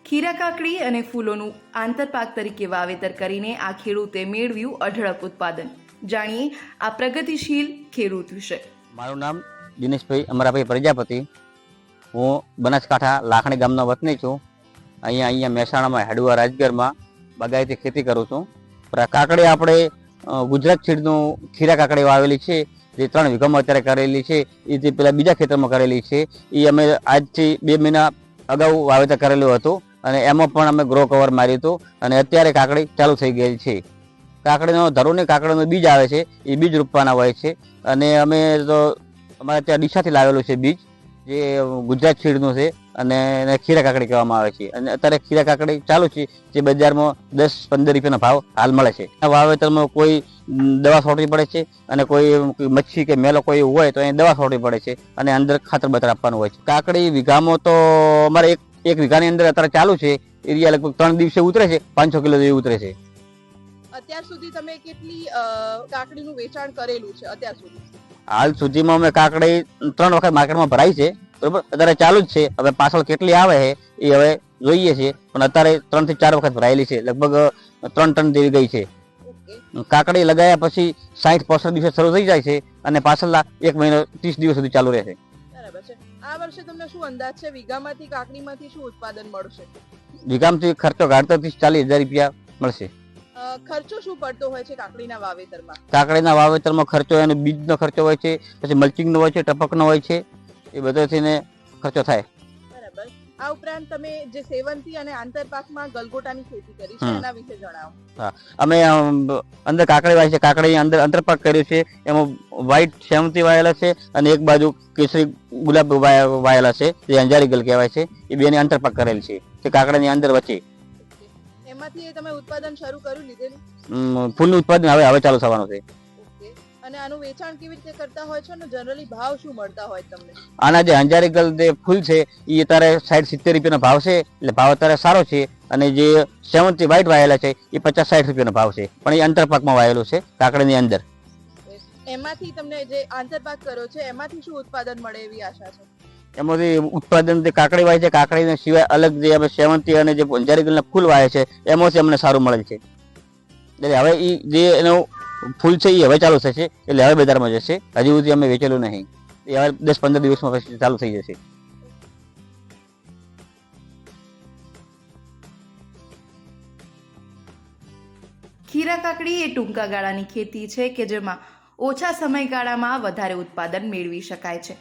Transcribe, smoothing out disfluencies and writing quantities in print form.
ખીરા કાકડી અને ફૂલોનું આંતરપાક તરીકે વાવેતર કરીને આ ખેડૂતે મેળવ્યું અઢળક ઉત્પાદન. જાણીએ આ પ્રગતિશીલ ખેડૂત વિશે. મારું નામ દિનેશભાઈ અમરાભાઈ પ્રજાપતિ. હું બનાસકાંઠા લાખણી ગામનો વતની છું. અહીંયા મહેસાણામાં હેડવા રાજગરમાં બાગાયતી ખેતી કરું છું. કાકડી આપણે ગુજરાત સીડનું ખીરા કાકડી વાવેલી છે, જે 3 વીઘામાં અત્યારે કરેલી છે. એ જે પેલા બીજા ખેતરમાં કરેલી છે, એ અમે આજથી 2 મહિના અગાઉ વાવેતર કરેલું હતું અને એમાં પણ અમે ગ્રો કવર માર્યું હતું અને અત્યારે કાકડી ચાલુ થઈ ગઈ છે. કાકડીનો ધરોની કાકડીનું બીજ આવે છે, એ બીજ રોપવાના હોય છે અને અમે તો અમારે ત્યાં ડીસાથી લાવેલું છે બીજ, જે ગુજરાત સીડનું છે અને એને ખીરા કાકડી કહેવામાં આવે છે. અને અત્યારે ખીરા કાકડી ચાલુ છે, જે બજારમાં 10-15 રૂપિયાનો ભાવ હાલ મળે છે. વાવેતરમાં કોઈ દવા છોડવી પડે છે અને કોઈ મચ્છી કે મેલો કોઈ હોય તો એને દવા છોડવી પડે છે અને અંદર ખાતર બતર આપવાનું હોય છે. કાકડી વીઘામાં તો અમારે એક વીઘાની અંદર અત્યારે ચાલુ છે, એરિયા લગભગ 3 દિવસે ઉતરે છે, 500 કિલો જેવી ઉતરે છે. અત્યાર સુધી તમે કેટલી કાકડીનું વેચાણ કરેલું છે અત્યાર સુધી? હાલ સુધીમાં અમે કાકડી 3 વખત માર્કેટમાં ભરાઈ છે, બરોબર. અત્યારે ચાલુ જ છે. હવે પાછળ કેટલી આવે છે એ હવે જોઈએ છે, પણ અત્યારે 3 થી 4 વખત ભરાયેલી છે, લગભગ 3 ટન જેવી ગઈ છે. કાકડી લગાયા પછી 60-65 દિવસે શરૂ થઈ જાય છે અને પાછળના 1 મહિનો 30 દિવસ સુધી ચાલુ રહેશે. બરાબર છે. આ વર્ષે તમને શું અંદાજ છે, વીઘામાંથી કાકડીમાંથી શું ઉત્પાદન મળશે? વીઘામાંથી ખર્ચો કાઢતો 30-40 હજાર રૂપિયા મળશે. ખર્ચો શું પડતો હોય છે કાકડીના વાવેતરમાં? કાકડીના વાવેતરમાં ખર્ચો એનો બીજનો ખર્ચો હોય છે, પછી મલ્ચિંગનો હોય છે, ટપકનો હોય છે, એ બધોથીને ખર્ચો થાય. બરાબર. આ ઉપરાંત તમે જે સેવંતી અને આંતરપાકમાં ગલગોટાની ખેતી કરી છે, એના વિશે જણાવો. હા, અમે અંદર કાકડી વાવી છે, કાકડી અંદર આંતરપાક કર્યું છે. એમાં વ્હાઈટ સેવંતી વાયેલા છે અને એક બાજુ કેસરી ગુલાબ વાયેલા છે, જે અંજારી ગલ કહેવાય છે. એ બેની આંતરપાક કરેલ છે, તે કાકડીની અંદર વચ્ચે. એમાંથી તમે ઉત્પાદન શરૂ કર્યું લીધેલું? ફૂલનું ઉત્પાદન હવે ચાલુ થવાનું છે. અને આનું વેચાણ કેવી રીતે કરતા હોય છો અને જનરલી ભાવ શું મળતા હોય તમને? આના જે અંજારી ગલ જે ફૂલ છે એ અત્યારે 60-70 રૂપિયાનો ભાવ છે, એટલે ભાવ અત્યારે સારો છે. અને જે સેવંતી વ્હાઈટ વાયેલા છે એ 50-60 રૂપિયાનો ભાવ છે, પણ એ આંતરપાકમાં વાયેલું છે કાકડીની અંદર. એમાંથી તમને જે આંતરપાક કર્યો છે એમાંથી શું ઉત્પાદન મળે એવી આશા છે? એમાંથી ઉત્પાદન જે કાકડી વાય છે, કાકડીને સિવાય અલગ જે અમે સેવંતી અને જે અંજારી ગલના ફૂલ વાય છે એમાંથી અમને સારું મળે છે. એટલે હવે એ જે એનું ફૂલ છે એ હવે ચાલુ થશે, એટલે હવે બજારમાં જશે. હજી સુધી અમે વેચેલું નહીં, એ હવે 10-15 દિવસમાં પછી ચાલુ થઈ જશે. ખીરા કાકડી એ ટૂંકા ગાળાની ખેતી છે કે જેમાં ઓછા સમયગાળામાં વધારે ઉત્પાદન મેળવી શકાય છે.